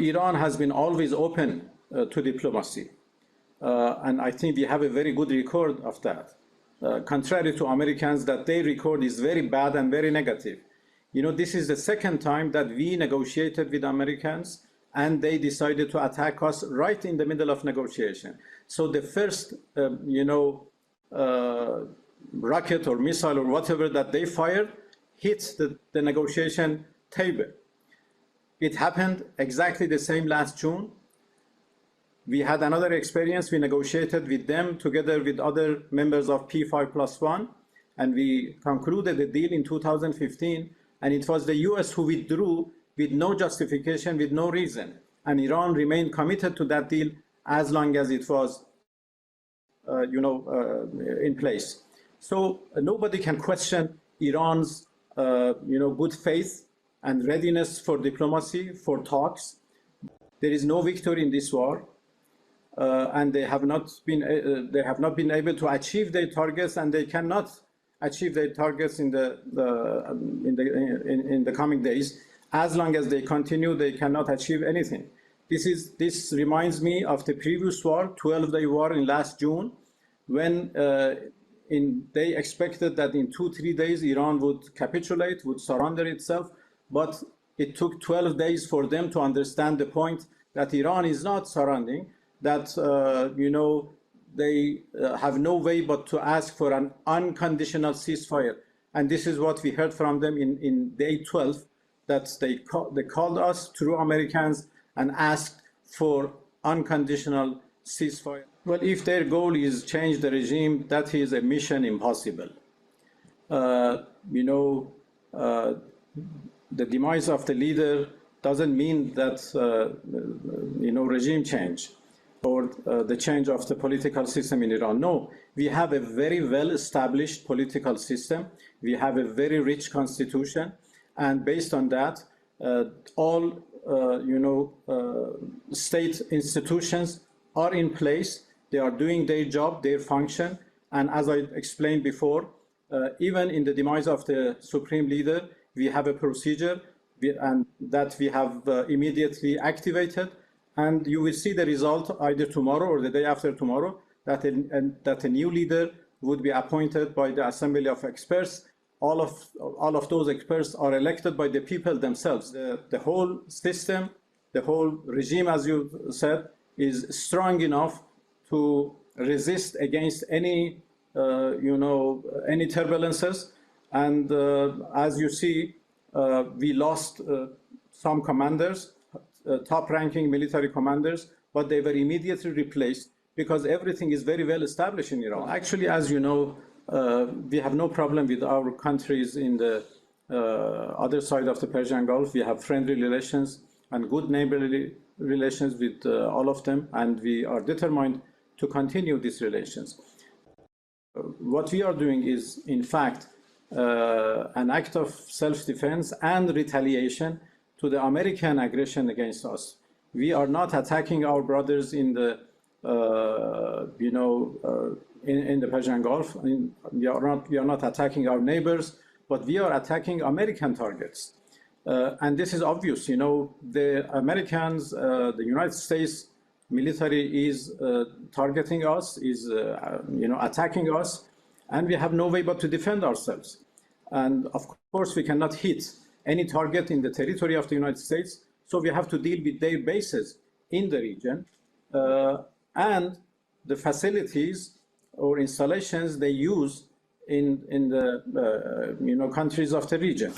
Iran has been always open to diplomacy. And I think we have a very good record of that. Contrary to Americans, that their record is very bad and very negative. You know, this is the second time that we negotiated with Americans and they decided to attack us right in the middle of negotiation. So the first, rocket or missile or whatever that they fired hit the negotiation table. It happened exactly the same last June. We had another experience. We negotiated with them together with other members of P5+1, and we concluded the deal in 2015. And it was the US who withdrew with no justification, with no reason. And Iran remained committed to that deal as long as it was, in place. So nobody can question Iran's, good faith and readiness for diplomacy, for talks. There is no victory in this war. And they have not been able to achieve their targets, and they cannot achieve their targets in the coming days. As long as they continue, they cannot achieve anything. This reminds me of the previous war, 12-day war in last June, when they expected that in 2-3 days Iran would capitulate, would surrender itself, but it took 12 days for them to understand the point that Iran is not surrendering, that they have no way but to ask for an unconditional ceasefire. And this is what we heard from them in day 12, that they called us through Americans and asked for unconditional ceasefire. Well, if their goal is change the regime, that is a mission impossible. The demise of the leader doesn't mean that, regime change or the change of the political system in Iran. No, we have a very well-established political system. We have a very rich constitution. And based on that, all, state institutions are in place. They are doing their job, their function. And as I explained before, even in the demise of the supreme leader, we have a procedure and that we have immediately activated. And you will see the result either tomorrow or the day after tomorrow, that a new leader would be appointed by the Assembly of Experts. All of those experts are elected by the people themselves. The whole system, the whole regime, as you said, is strong enough to resist against any, any turbulences. And as you see, we lost some commanders, top-ranking military commanders, but they were immediately replaced because everything is very well established in Iran. Actually, as you know, we have no problem with our countries in the other side of the Persian Gulf. We have friendly relations and good neighborly relations with all of them, and we are determined to continue these relations. What we are doing is, in fact, an act of self-defense and retaliation to the American aggression against us. We are not attacking our brothers in the, in the Persian Gulf. We are not attacking our neighbors, but we are attacking American targets. And this is obvious. The Americans, the United States military is targeting us, is attacking us, and we have no way but to defend ourselves. And of course, we cannot hit any target in the territory of the United States, so we have to deal with their bases in the region and the facilities or installations they use in the countries of the region.